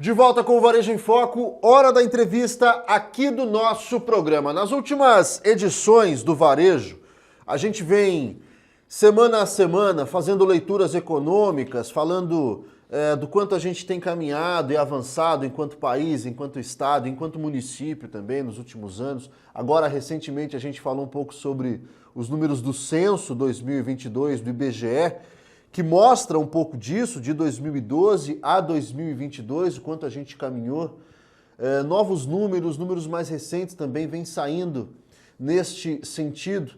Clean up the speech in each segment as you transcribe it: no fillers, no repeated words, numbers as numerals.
De volta com o Varejo em Foco, hora da entrevista aqui do nosso programa. Nas últimas edições do Varejo, a gente vem semana a semana fazendo leituras econômicas, falando do quanto a gente tem caminhado e avançado enquanto país, enquanto estado, enquanto município também nos últimos anos. Agora, recentemente, a gente falou um pouco sobre os números do Censo 2022 do IBGE, que mostra um pouco disso, de 2012 a 2022, o quanto a gente caminhou. Novos números mais recentes também vêm saindo neste sentido.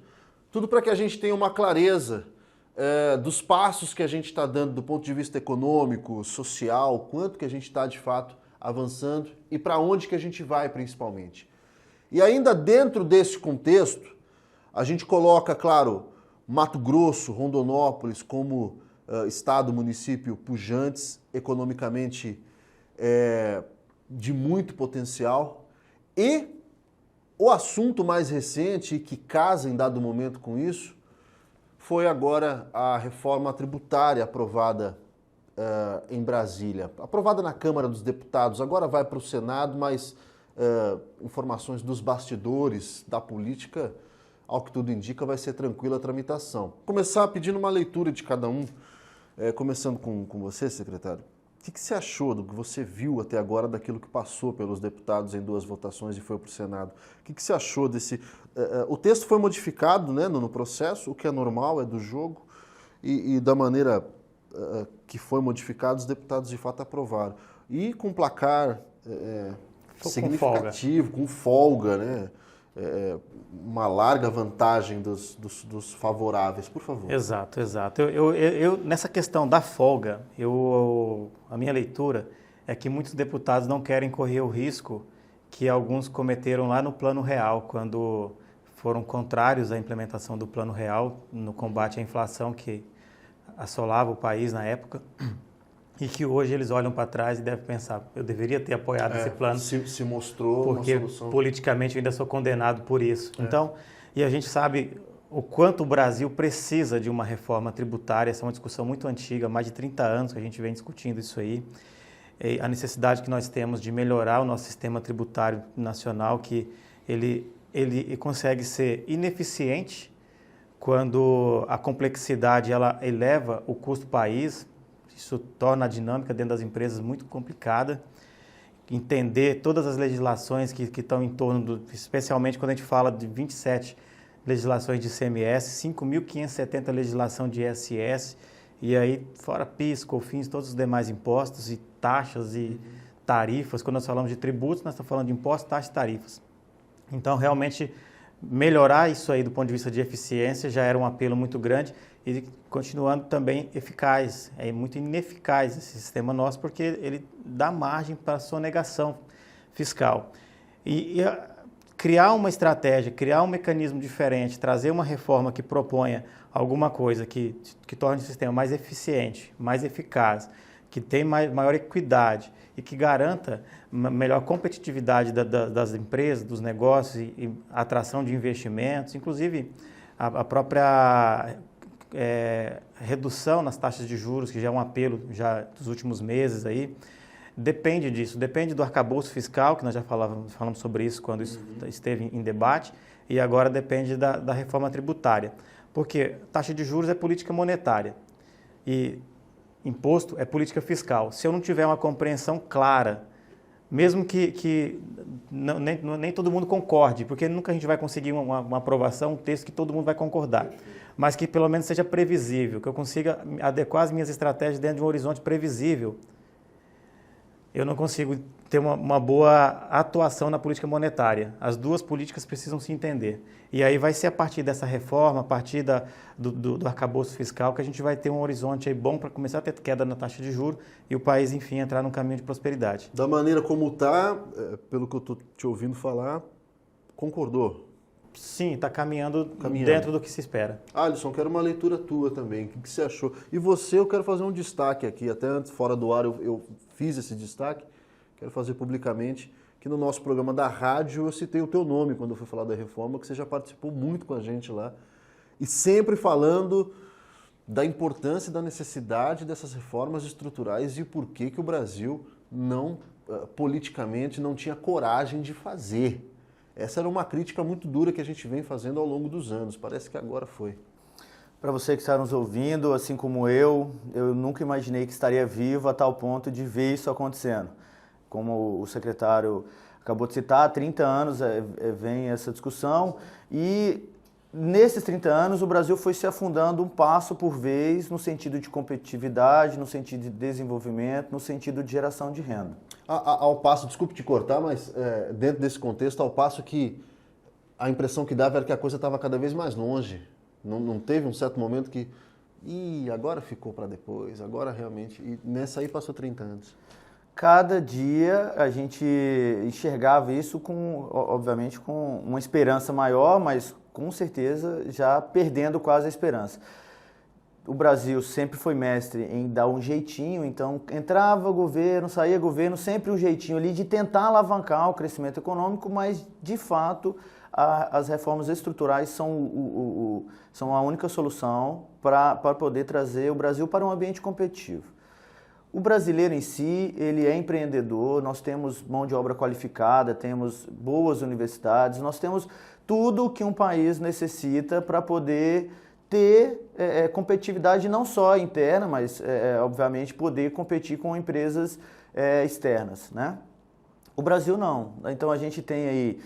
Tudo para que a gente tenha uma clareza dos passos que a gente está dando do ponto de vista econômico, social, quanto que a gente está de fato avançando e para onde que a gente vai principalmente. E ainda dentro desse contexto, a gente coloca, claro, Mato Grosso, Rondonópolis como estado, município pujantes, economicamente de muito potencial. E o assunto mais recente, que casa em dado momento com isso, foi agora a reforma tributária aprovada em Brasília. Aprovada na Câmara dos Deputados, agora vai para o Senado, mas informações dos bastidores da política, ao que tudo indica, vai ser tranquila a tramitação. Vou começar pedindo uma leitura de cada um, começando com você, secretário. O que você achou do que você viu até agora daquilo que passou pelos deputados em 2 votações e foi para o Senado? O que você achou desse... o texto foi modificado, né, no processo, o que é normal, é do jogo, e da maneira que foi modificado, os deputados de fato aprovaram. E com placar significativo, com folga, né? Uma larga vantagem dos favoráveis, por favor. Exato. Eu nessa questão da folga, a minha leitura é que muitos deputados não querem correr o risco que alguns cometeram lá no Plano Real, quando foram contrários à implementação do Plano Real no combate à inflação que assolava o país na época. E que hoje eles olham para trás e devem pensar, eu deveria ter apoiado esse plano. Se mostrou porque uma solução. Politicamente eu ainda sou condenado por isso. Então, e a gente sabe o quanto o Brasil precisa de uma reforma tributária. Essa é uma discussão muito antiga, mais de 30 anos que a gente vem discutindo isso aí. E a necessidade que nós temos de melhorar o nosso sistema tributário nacional, que ele consegue ser ineficiente quando a complexidade ela eleva o custo do país. Isso torna a dinâmica dentro das empresas muito complicada. Entender todas as legislações que estão em torno, especialmente quando a gente fala de 27 legislações de ICMS, 5.570 legislação de ISS, e aí fora PIS, COFINS, todos os demais impostos e taxas e tarifas. Quando nós falamos de tributos, nós estamos falando de impostos, taxas e tarifas. Então, realmente, melhorar isso aí do ponto de vista de eficiência já era um apelo muito grande e continuando também eficaz. É muito ineficaz esse sistema nosso porque ele dá margem para sonegação fiscal. E criar uma estratégia, criar um mecanismo diferente, trazer uma reforma que proponha alguma coisa que torne o sistema mais eficiente, mais eficaz, que tenha maior equidade e que garanta melhor competitividade das empresas, dos negócios e atração de investimentos, inclusive a própria redução nas taxas de juros, que já é um apelo já dos últimos meses aí, depende disso, depende do arcabouço fiscal, que nós já falamos sobre isso quando isso esteve em debate, e agora depende da reforma tributária, porque taxa de juros é política monetária e imposto é política fiscal. Se eu não tiver uma compreensão clara, mesmo que nem todo mundo concorde, porque nunca a gente vai conseguir uma aprovação, um texto que todo mundo vai concordar, mas que pelo menos seja previsível, que eu consiga adequar as minhas estratégias dentro de um horizonte previsível, eu não consigo ter uma boa atuação na política monetária. As duas políticas precisam se entender. E aí vai ser a partir dessa reforma, a partir do arcabouço fiscal, que a gente vai ter um horizonte aí bom para começar a ter queda na taxa de juros e o país, enfim, entrar num caminho de prosperidade. Da maneira como está, pelo que eu estou te ouvindo falar, concordou? Sim, está caminhando dentro do que se espera. Alisson, quero uma leitura tua também. O que você achou? E você, eu quero fazer um destaque aqui. Até antes, fora do ar, eu fiz esse destaque. Quero fazer publicamente que no nosso programa da rádio eu citei o teu nome quando eu fui falar da reforma, que você já participou muito com a gente lá. E sempre falando da importância e da necessidade dessas reformas estruturais e por que o Brasil não politicamente não tinha coragem de fazer. Essa era uma crítica muito dura que a gente vem fazendo ao longo dos anos. Parece que agora foi. Para você que está nos ouvindo, assim como eu nunca imaginei que estaria vivo a tal ponto de ver isso acontecendo. Como o secretário acabou de citar, há 30 anos vem essa discussão e nesses 30 anos o Brasil foi se afundando um passo por vez no sentido de competitividade, no sentido de desenvolvimento, no sentido de geração de renda. Ao passo, desculpe te cortar, mas dentro desse contexto, ao passo que a impressão que dava era que a coisa estava cada vez mais longe. Não teve um certo momento que, agora ficou para depois, agora realmente, e nessa aí passou 30 anos. Cada dia a gente enxergava isso obviamente, com uma esperança maior, mas com certeza já perdendo quase a esperança. O Brasil sempre foi mestre em dar um jeitinho, então entrava governo, saía governo, sempre um jeitinho ali de tentar alavancar o crescimento econômico, mas de fato as reformas estruturais são a única solução para poder trazer o Brasil para um ambiente competitivo. O brasileiro em si, ele é empreendedor, nós temos mão de obra qualificada, temos boas universidades, nós temos tudo que um país necessita para poder ter competitividade não só interna, mas obviamente poder competir com empresas externas, né? O Brasil não. Então a gente tem aí,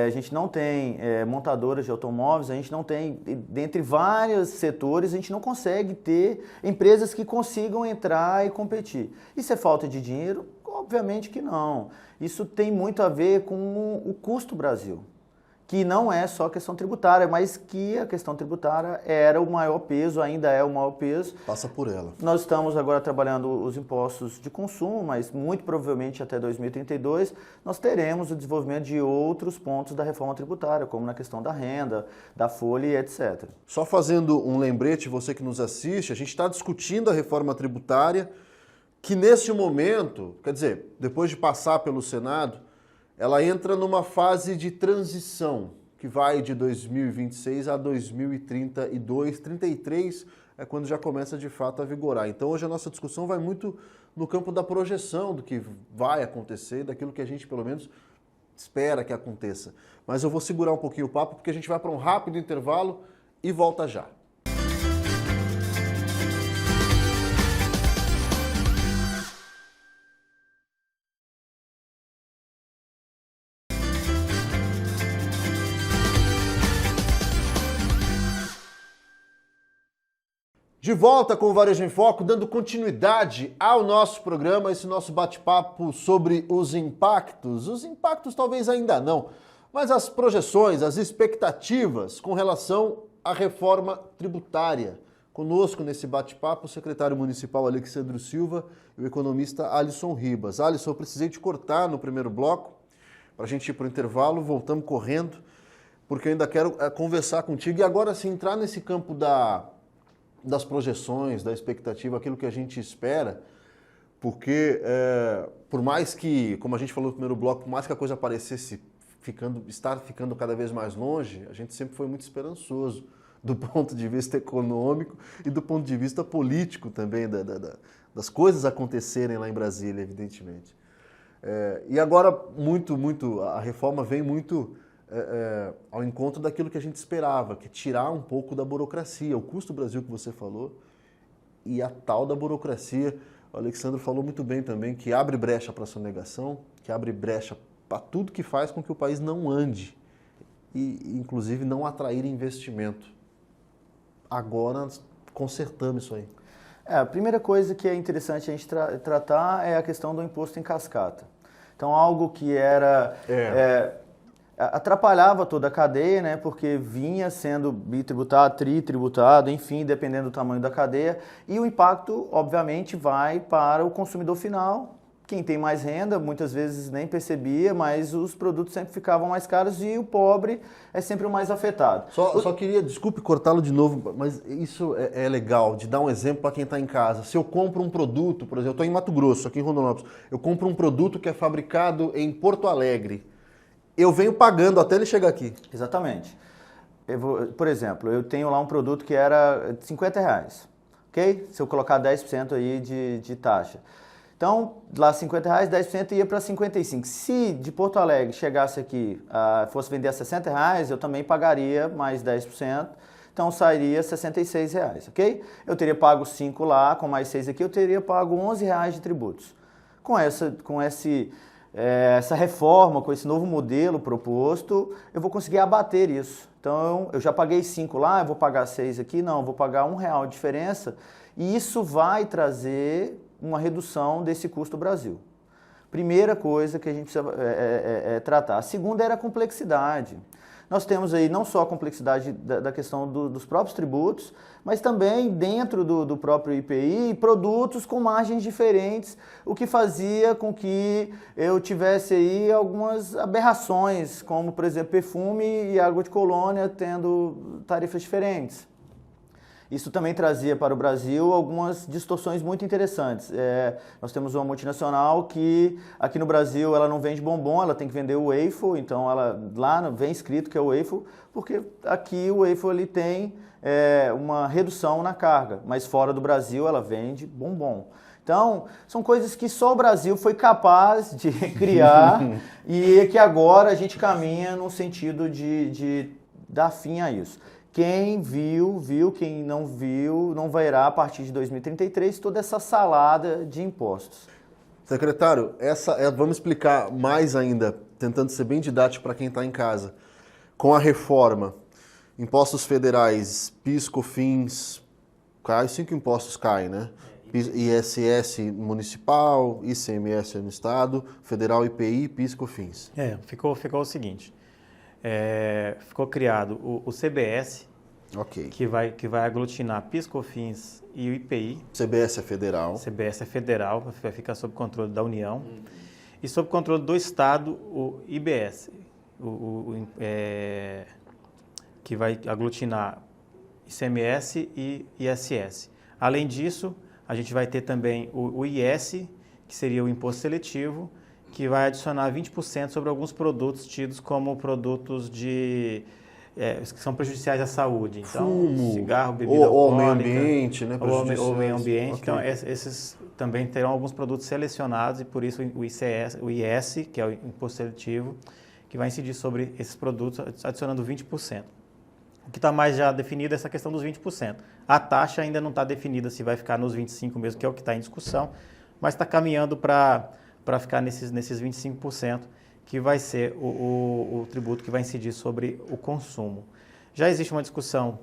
a gente não tem montadoras de automóveis, a gente não tem, dentre vários setores, a gente não consegue ter empresas que consigam entrar e competir. Isso é falta de dinheiro? Obviamente que não. Isso tem muito a ver com o custo Brasil, que não é só questão tributária, mas que a questão tributária era o maior peso, ainda é o maior peso. Passa por ela. Nós estamos agora trabalhando os impostos de consumo, mas muito provavelmente até 2032 nós teremos o desenvolvimento de outros pontos da reforma tributária, como na questão da renda, da folha e etc. Só fazendo um lembrete, você que nos assiste, a gente está discutindo a reforma tributária, que nesse momento, quer dizer, depois de passar pelo Senado, ela entra numa fase de transição, que vai de 2026 a 2032, 33 é quando já começa de fato a vigorar. Então hoje a nossa discussão vai muito no campo da projeção do que vai acontecer, daquilo que a gente pelo menos espera que aconteça. Mas eu vou segurar um pouquinho o papo porque a gente vai para um rápido intervalo e volta já. De volta com o Varejo em Foco, dando continuidade ao nosso programa, esse nosso bate-papo sobre os impactos. Os impactos talvez ainda não, mas as projeções, as expectativas com relação à reforma tributária. Conosco nesse bate-papo o secretário municipal Alexandro Silva e o economista Alisson Ribas. Alisson, eu precisei te cortar no primeiro bloco para a gente ir para o intervalo, voltamos correndo, porque eu ainda quero conversar contigo e agora sim entrar nesse campo das projeções, da expectativa, aquilo que a gente espera, porque por mais que, como a gente falou no primeiro bloco, por mais que a coisa parecesse estar ficando cada vez mais longe, a gente sempre foi muito esperançoso do ponto de vista econômico e do ponto de vista político também, das coisas acontecerem lá em Brasília, evidentemente. E agora, a reforma vem muito ao encontro daquilo que a gente esperava, que é tirar um pouco da burocracia, o custo do Brasil que você falou, e a tal da burocracia, o Alexandre falou muito bem também, que abre brecha para a sonegação, que abre brecha para tudo que faz com que o país não ande, e inclusive não atrair investimento. Agora nós consertamos isso aí. A primeira coisa que é interessante a gente tratar é a questão do imposto em cascata. Então, algo que era... atrapalhava toda a cadeia, né, porque vinha sendo bitributado, tritributado, enfim, dependendo do tamanho da cadeia, e o impacto, obviamente, vai para o consumidor final. Quem tem mais renda, muitas vezes nem percebia, mas os produtos sempre ficavam mais caros e o pobre é sempre o mais afetado. Só queria, desculpe cortá-lo de novo, mas isso é legal, de dar um exemplo para quem está em casa. Se eu compro um produto, por exemplo, eu estou em Mato Grosso, aqui em Rondonópolis, eu compro um produto que é fabricado em Porto Alegre, eu venho pagando até ele chegar aqui. Exatamente. Por exemplo, eu tenho lá um produto que era R$50, ok? Se eu colocar 10% aí de taxa. Então, lá R$50, 10% ia para 55. Se de Porto Alegre chegasse aqui, fosse vender a R$60, eu também pagaria mais 10%. Então sairia R$66, ok? Eu teria pago 5 lá, com mais 6 aqui, eu teria pago R$11 de tributos. Com essa reforma, com esse novo modelo proposto, eu vou conseguir abater isso. Então eu já paguei 5 lá, eu vou pagar 6 aqui, não, eu vou pagar R$1 de diferença, e isso vai trazer uma redução desse custo Brasil. Primeira coisa que a gente precisa tratar. A segunda era a complexidade. Nós temos aí não só a complexidade da questão dos próprios tributos, mas também dentro do próprio IPI, produtos com margens diferentes, o que fazia com que eu tivesse aí algumas aberrações, como por exemplo perfume e água de colônia tendo tarifas diferentes. Isso também trazia para o Brasil algumas distorções muito interessantes. Nós temos uma multinacional que aqui no Brasil ela não vende bombom, ela tem que vender o waffle, então lá vem escrito que é o waffle, porque aqui o waffle ele tem uma redução na carga, mas fora do Brasil ela vende bombom. Então, são coisas que só o Brasil foi capaz de criar e que agora a gente caminha no sentido de dar fim a isso. Quem viu, quem não viu, não verá a partir de 2033 toda essa salada de impostos. Secretário, vamos explicar mais ainda, tentando ser bem didático para quem está em casa. Com a reforma, impostos federais, PIS, COFINS, os 5 impostos caem, né? ISS municipal, ICMS no estado, federal IPI, PIS, COFINS. Ficou o seguinte, ficou criado o CBS, okay, que vai aglutinar PIS, COFINS e o IPI. CBS é federal. CBS é federal, vai ficar sob controle da União. E sob controle do Estado, o IBS, que vai aglutinar ICMS e ISS. Além disso, a gente vai ter também o IS, que seria o imposto seletivo, que vai adicionar 20% sobre alguns produtos tidos como produtos que são prejudiciais à saúde. Então, fumo, cigarro, bebida alcoólica. Ou meio ambiente, né? Ou meio ambiente. Okay. Então, esses também terão alguns produtos selecionados e por isso o IS, que é o imposto seletivo, que vai incidir sobre esses produtos, adicionando 20%. O que está mais já definido é essa questão dos 20%. A taxa ainda não está definida se vai ficar nos 25% mesmo, que é o que está em discussão, mas está caminhando para ficar nesses 25%, que vai ser o tributo que vai incidir sobre o consumo. Já existe uma discussão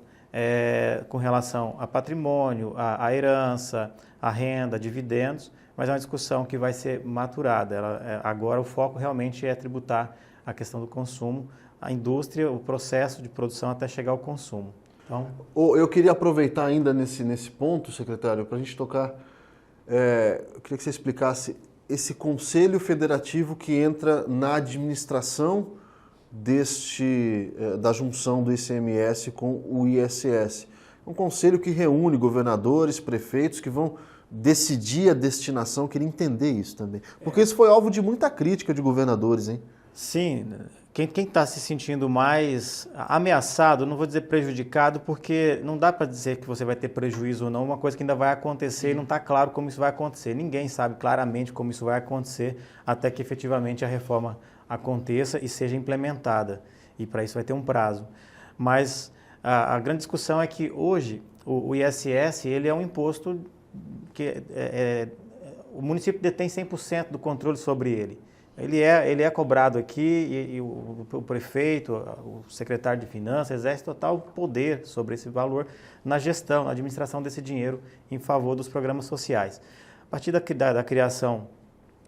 com relação a patrimônio, a herança, a renda, dividendos, mas é uma discussão que vai ser maturada. Agora o foco realmente é tributar a questão do consumo, a indústria, o processo de produção até chegar ao consumo. Então, eu queria aproveitar ainda nesse ponto, secretário, para a gente tocar, eu queria que você explicasse esse conselho federativo que entra na administração da junção do ICMS com o ISS. Um conselho que reúne governadores, prefeitos que vão decidir a destinação. Queria entender isso também, porque isso foi alvo de muita crítica de governadores, hein? Sim, quem está se sentindo mais ameaçado, não vou dizer prejudicado, porque não dá para dizer que você vai ter prejuízo ou não, uma coisa que ainda vai acontecer e não está claro como isso vai acontecer. Ninguém sabe claramente como isso vai acontecer até que efetivamente a reforma aconteça e seja implementada. E para isso vai ter um prazo. Mas a grande discussão é que hoje o ISS ele é um imposto que o município detém 100% do controle sobre ele. Ele é cobrado aqui e o prefeito, o secretário de Finanças, exerce total poder sobre esse valor na gestão, na administração desse dinheiro em favor dos programas sociais. A partir da criação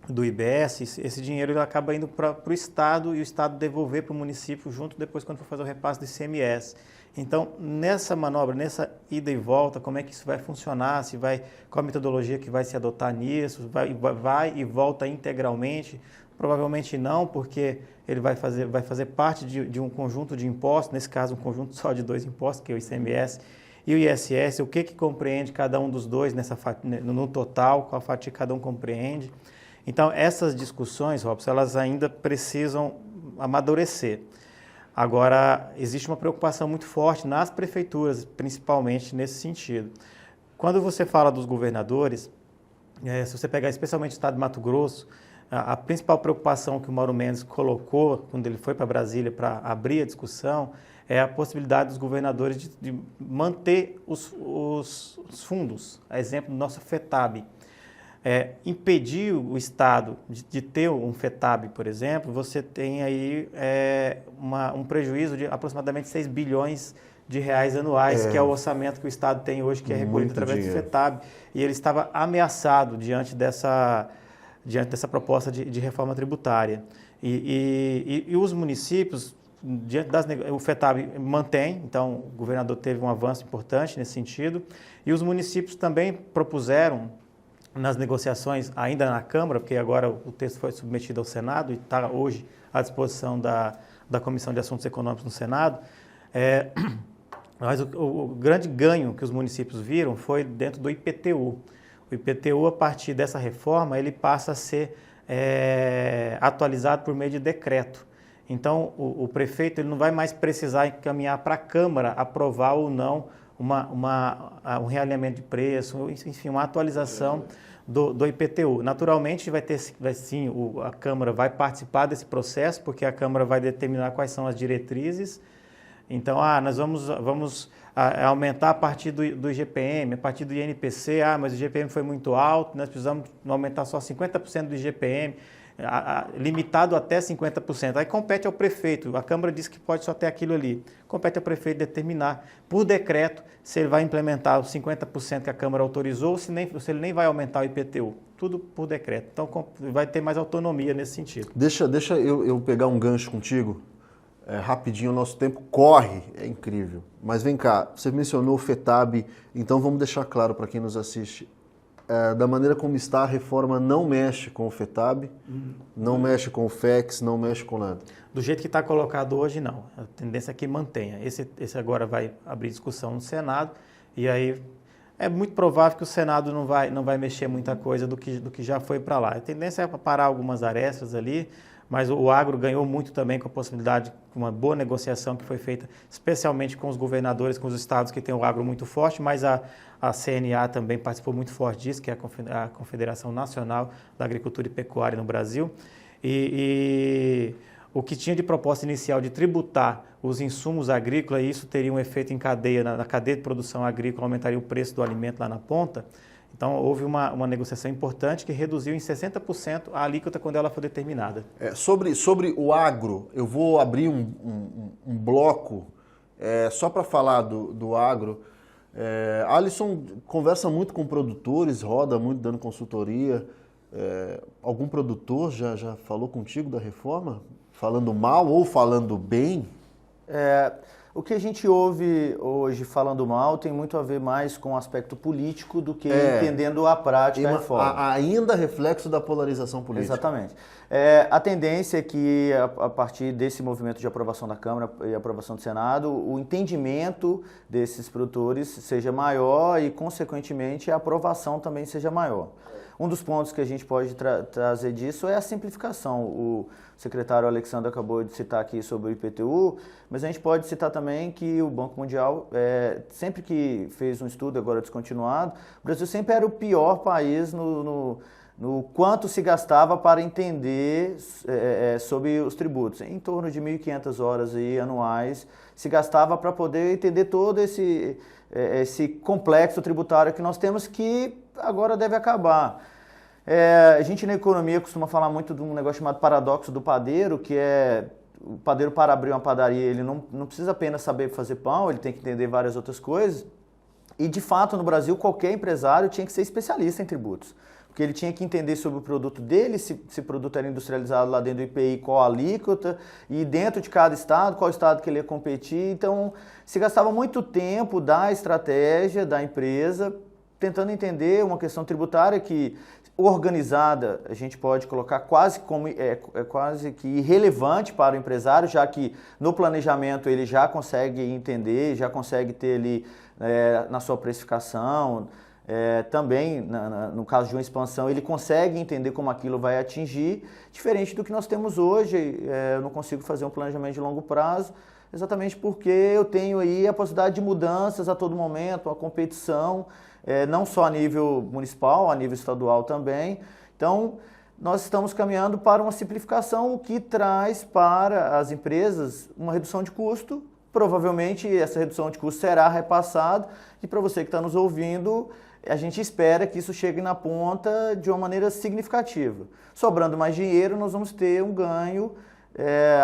do IBS, esse dinheiro ele acaba indo para o Estado e o Estado devolver para o município junto depois quando for fazer o repasse do ICMS. Então, nessa manobra, nessa ida e volta, como é que isso vai funcionar, qual a metodologia que vai se adotar nisso, vai e volta integralmente? Provavelmente não, porque ele vai fazer parte de um conjunto de impostos, nesse caso um conjunto só de 2 impostos, que é o ICMS e o ISS, o que compreende cada um dos dois no total, qual fatia cada um compreende. Então, essas discussões, Robson, elas ainda precisam amadurecer. Agora, existe uma preocupação muito forte nas prefeituras, principalmente nesse sentido. Quando você fala dos governadores, Se você pegar especialmente o estado de Mato Grosso, a principal preocupação que o Mauro Mendes colocou quando ele foi para Brasília para abrir a discussão é a possibilidade dos governadores de manter os fundos, a exemplo do nosso FETAB. Impedir o Estado de ter um FETAB, por exemplo, você tem aí um prejuízo de aproximadamente 6 bilhões de reais anuais, que é o orçamento que o Estado tem hoje, que é recolhido através do FETAB. E ele estava ameaçado diante dessa proposta de reforma tributária. E os municípios, o FETAB mantém, então o governador teve um avanço importante nesse sentido, e os municípios também propuseram, nas negociações, ainda na Câmara, porque agora o texto foi submetido ao Senado e está hoje à disposição da Comissão de Assuntos Econômicos no Senado, mas o grande ganho que os municípios viram foi dentro do IPTU. O IPTU, a partir dessa reforma, ele passa a ser atualizado por meio de decreto. Então, o prefeito ele não vai mais precisar encaminhar para a Câmara aprovar ou não um realinhamento de preço, enfim, uma atualização do IPTU. Naturalmente, a Câmara vai participar desse processo, porque a Câmara vai determinar quais são as diretrizes. Então, nós vamos aumentar a partir do IGPM, a partir do INPC, mas o IGPM foi muito alto, nós precisamos aumentar só 50% do IGPM, limitado até 50%. Aí compete ao prefeito, a Câmara diz que pode só ter aquilo ali, compete ao prefeito determinar, por decreto, se ele vai implementar os 50% que a Câmara autorizou, ou se ele nem vai aumentar o IPTU, tudo por decreto. Então vai ter mais autonomia nesse sentido. Deixa eu pegar um gancho contigo. Rapidinho, o nosso tempo corre, é incrível. Mas vem cá, você mencionou o FETAB, então vamos deixar claro para quem nos assiste. Da maneira como está, a reforma não mexe com o FETAB, não mexe com o FEX, não mexe com nada. Do jeito que está colocado hoje, não. A tendência é que mantenha. Esse agora vai abrir discussão no Senado, e aí é muito provável que o Senado não vai mexer muita coisa do que já foi para lá. A tendência é parar algumas arestas ali, mas o agro ganhou muito também com a possibilidade, com uma boa negociação que foi feita, especialmente com os governadores, com os estados que têm o agro muito forte, mas a CNA também participou muito forte disso, que é a Confederação Nacional da Agricultura e Pecuária no Brasil. E o que tinha de proposta inicial de tributar os insumos agrícolas, e isso teria um efeito em cadeia, na cadeia de produção agrícola, aumentaria o preço do alimento lá na ponta. Então, houve uma negociação importante que reduziu em 60% a alíquota quando ela foi determinada. Sobre o agro, eu vou abrir um bloco só para falar do agro. Alisson conversa muito com produtores, roda muito dando consultoria. Algum produtor já falou contigo da reforma? Falando mal ou falando bem? O que a gente ouve hoje falando mal tem muito a ver mais com o aspecto político do que entendendo a prática da reforma. Ainda reflexo da polarização política. Exatamente. A tendência é que, a partir desse movimento de aprovação da Câmara e aprovação do Senado, o entendimento desses produtores seja maior e, consequentemente, a aprovação também seja maior. Um dos pontos que a gente pode trazer disso é a simplificação. O secretário Alexandre acabou de citar aqui sobre o IPTU, mas a gente pode citar também que o Banco Mundial, sempre que fez um estudo, agora descontinuado, o Brasil sempre era o pior país no quanto se gastava para entender sobre os tributos. Em torno de 1.500 horas anuais se gastava para poder entender todo esse complexo tributário que nós temos, que agora deve acabar. A gente na economia costuma falar muito de um negócio chamado paradoxo do padeiro, que o padeiro, para abrir uma padaria, ele não precisa apenas saber fazer pão, ele tem que entender várias outras coisas. E, de fato, no Brasil, qualquer empresário tinha que ser especialista em tributos, porque ele tinha que entender sobre o produto dele, se o produto era industrializado lá dentro do IPI, qual a alíquota, e dentro de cada estado, qual estado que ele ia competir. Então, se gastava muito tempo da estratégia da empresa, tentando entender uma questão tributária que, organizada, a gente pode colocar quase que irrelevante para o empresário, já que no planejamento ele já consegue entender, já consegue ter ali na sua precificação, Também, no caso de uma expansão, ele consegue entender como aquilo vai atingir, diferente do que nós temos hoje. Eu não consigo fazer um planejamento de longo prazo, exatamente porque eu tenho aí a possibilidade de mudanças a todo momento, a competição, não só a nível municipal, a nível estadual também. Então, nós estamos caminhando para uma simplificação, o que traz para as empresas uma redução de custo. Provavelmente essa redução de custo será repassada e para você que está nos ouvindo, a gente espera que isso chegue na ponta de uma maneira significativa. Sobrando mais dinheiro, nós vamos ter um ganho.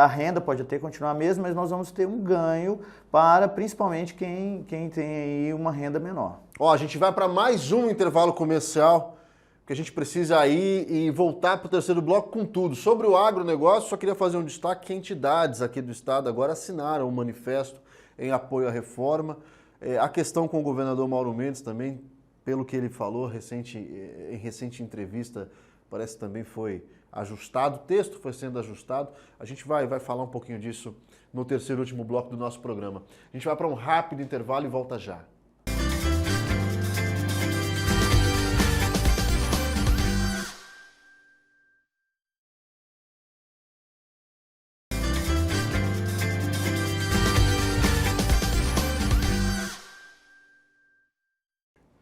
A renda pode até continuar a mesma, mas nós vamos ter um ganho para principalmente quem tem aí uma renda menor. A gente vai para mais um intervalo comercial, porque a gente precisa ir e voltar para o terceiro bloco com tudo. Sobre o agronegócio, só queria fazer um destaque que entidades aqui do estado agora assinaram um manifesto em apoio à reforma. A questão com o governador Mauro Mendes também, pelo que ele falou em recente entrevista, parece que também foi ajustado, o texto foi sendo ajustado. A gente vai falar um pouquinho disso no terceiro e último bloco do nosso programa. A gente vai para um rápido intervalo e volta já.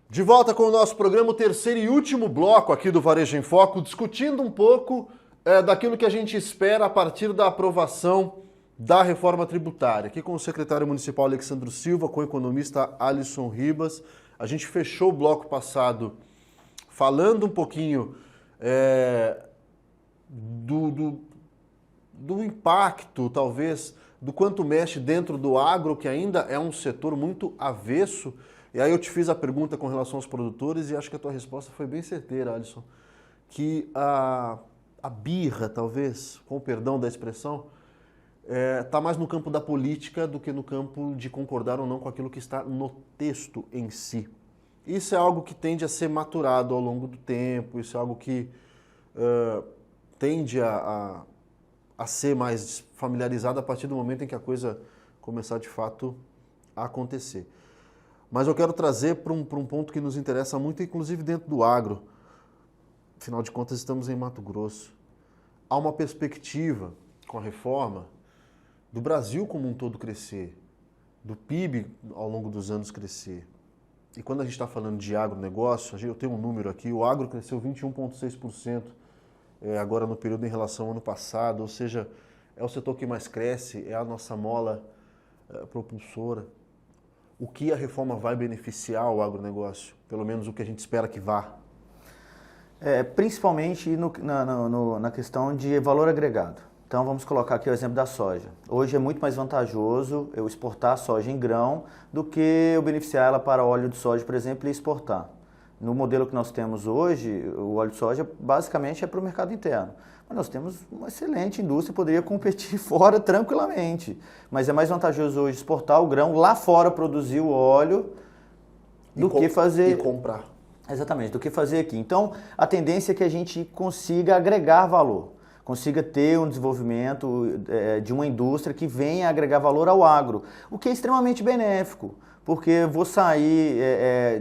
De volta com o nosso programa, o terceiro e último bloco aqui do Varejo em Foco, discutindo um pouco daquilo que a gente espera a partir da aprovação da reforma tributária. Aqui com o secretário municipal Alexandro Silva, com o economista Alisson Ribas. A gente fechou o bloco passado falando um pouquinho do impacto, talvez, do quanto mexe dentro do agro, que ainda é um setor muito avesso. E aí eu te fiz a pergunta com relação aos produtores e acho que a tua resposta foi bem certeira, Alisson, que a birra, talvez, com o perdão da expressão, está mais no campo da política do que no campo de concordar ou não com aquilo que está no texto em si. Isso é algo que tende a ser maturado ao longo do tempo, isso é algo que tende a ser mais familiarizado a partir do momento em que a coisa começar de fato a acontecer. Mas eu quero trazer para um ponto que nos interessa muito, inclusive dentro do agro. Afinal de contas, estamos em Mato Grosso. Há uma perspectiva, com a reforma, do Brasil como um todo crescer, do PIB ao longo dos anos crescer. E quando a gente está falando de agronegócio, eu tenho um número aqui, o agro cresceu 21,6% agora no período em relação ao ano passado, ou seja, é o setor que mais cresce, é a nossa mola propulsora. O que a reforma vai beneficiar o agronegócio? Pelo menos o que a gente espera que vá. Principalmente na questão de valor agregado. Então vamos colocar aqui o exemplo da soja. Hoje é muito mais vantajoso eu exportar a soja em grão do que eu beneficiar ela para óleo de soja, por exemplo, e exportar. No modelo que nós temos hoje, o óleo de soja basicamente é para o mercado interno. Mas nós temos uma excelente indústria, poderia competir fora tranquilamente. Mas é mais vantajoso hoje exportar o grão, lá fora produzir o óleo, do que fazer... E comprar. Exatamente, do que fazer aqui. Então, a tendência é que a gente consiga agregar valor, consiga ter um desenvolvimento de uma indústria que venha agregar valor ao agro, o que é extremamente benéfico. Porque eu vou sair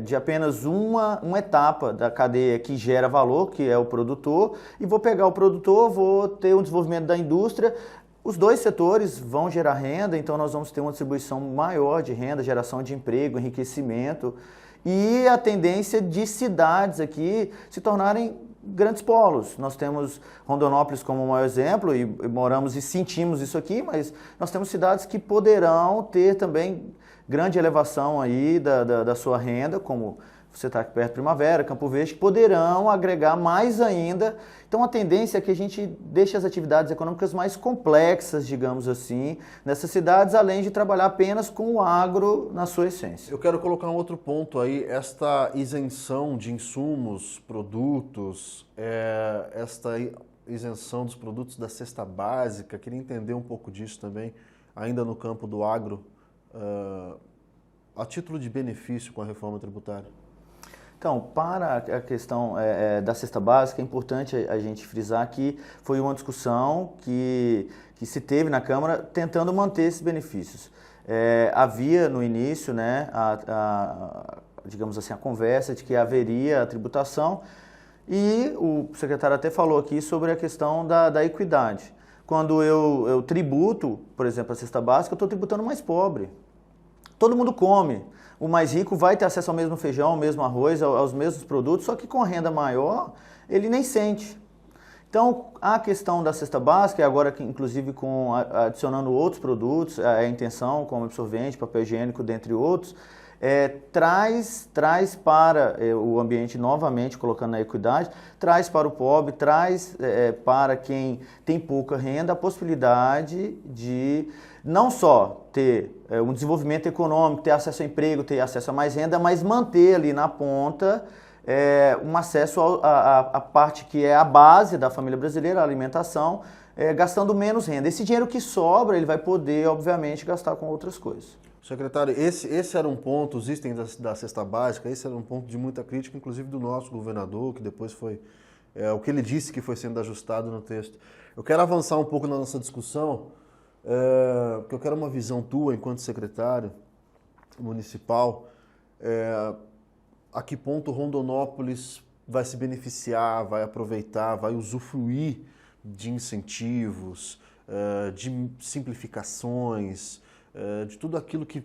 de apenas uma etapa da cadeia que gera valor, que é o produtor, e vou pegar o produtor, vou ter um desenvolvimento da indústria. Os dois setores vão gerar renda, então nós vamos ter uma distribuição maior de renda, geração de emprego, enriquecimento, e a tendência de cidades aqui se tornarem grandes polos. Nós temos Rondonópolis como o maior exemplo, e moramos e sentimos isso aqui, mas nós temos cidades que poderão ter também grande elevação aí da sua renda, como você está aqui perto de Primavera, Campo Verde, que poderão agregar mais ainda. Então a tendência é que a gente deixe as atividades econômicas mais complexas, digamos assim, nessas cidades, além de trabalhar apenas com o agro na sua essência. Eu quero colocar um outro ponto aí, esta isenção de insumos, produtos, esta isenção dos produtos da cesta básica, queria entender um pouco disso também, ainda no campo do agro, a título de benefício com a reforma tributária. Então, para a questão da cesta básica, é importante a gente frisar que foi uma discussão que se teve na Câmara tentando manter esses benefícios. Havia no início, né, digamos assim, a conversa de que haveria a tributação. E o secretário até falou aqui sobre a questão da equidade. Quando eu tributo, por exemplo, a cesta básica, eu estou tributando o mais pobre. Todo mundo come. O mais rico vai ter acesso ao mesmo feijão, ao mesmo arroz, aos mesmos produtos, só que com renda maior, ele nem sente. Então, a questão da cesta básica, agora inclusive adicionando outros produtos, a intenção, como absorvente, papel higiênico, dentre outros, traz para o ambiente, novamente colocando na equidade, traz para o pobre, traz para quem tem pouca renda a possibilidade de não só ter um desenvolvimento econômico, ter acesso a emprego, ter acesso a mais renda, mas manter ali na ponta um acesso à parte que é a base da família brasileira, a alimentação, gastando menos renda. Esse dinheiro que sobra, ele vai poder, obviamente, gastar com outras coisas. Secretário, esse era um ponto, os itens da cesta básica, esse era um ponto de muita crítica, inclusive do nosso governador, que depois foi o que ele disse que foi sendo ajustado no texto. Eu quero avançar um pouco na nossa discussão, porque eu quero uma visão tua, enquanto secretário municipal, a que ponto Rondonópolis vai se beneficiar, vai aproveitar, vai usufruir de incentivos, de simplificações, de tudo aquilo que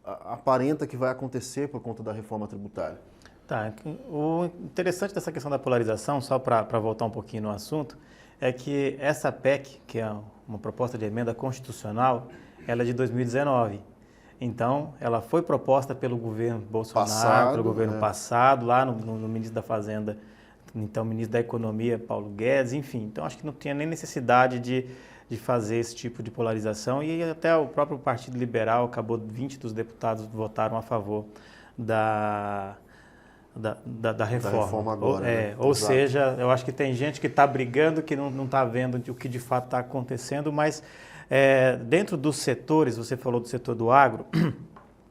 aparenta que vai acontecer por conta da reforma tributária. Tá, o interessante dessa questão da polarização, só para voltar um pouquinho no assunto, é que essa PEC, que é uma proposta de emenda constitucional, ela é de 2019. Então, ela foi proposta pelo governo Bolsonaro, pelo governo passado, lá no ministro da Fazenda, então ministro da Economia, Paulo Guedes, enfim. Então, acho que não tinha nem necessidade de fazer esse tipo de polarização e até o próprio Partido Liberal acabou, 20 dos deputados votaram a favor da reforma. Da reforma agora, Ou seja, eu acho que tem gente que está brigando, que não está vendo o que de fato está acontecendo, mas dentro dos setores, você falou do setor do agro,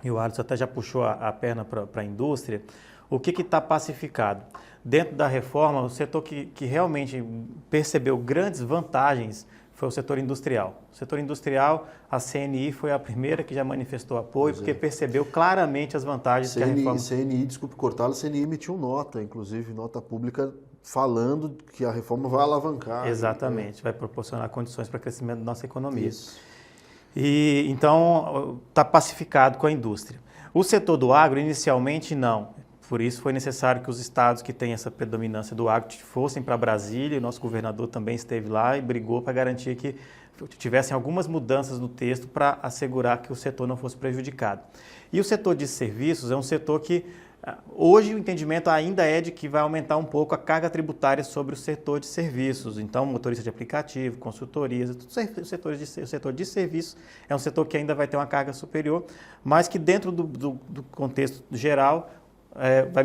e o Alisson até já puxou a perna para a indústria, o que está pacificado? Dentro da reforma, o setor que realmente percebeu grandes vantagens foi o setor industrial. O setor industrial, a CNI foi a primeira que já manifestou apoio, porque percebeu claramente as vantagens que a reforma... CNI, desculpe cortá-lo, a CNI emitiu nota, inclusive nota pública, falando que a reforma vai alavancar. Exatamente, vai proporcionar condições para o crescimento da nossa economia. Isso. E, então, está pacificado com a indústria. O setor do agro, inicialmente, não. Por isso foi necessário que os estados que têm essa predominância do agro fossem para Brasília, o nosso governador também esteve lá e brigou para garantir que tivessem algumas mudanças no texto para assegurar que o setor não fosse prejudicado. E o setor de serviços é um setor que, hoje o entendimento ainda é de que vai aumentar um pouco a carga tributária sobre o setor de serviços. Então, motorista de aplicativo, consultorias, o setor de serviços é um setor que ainda vai ter uma carga superior, mas que dentro do contexto geral, vai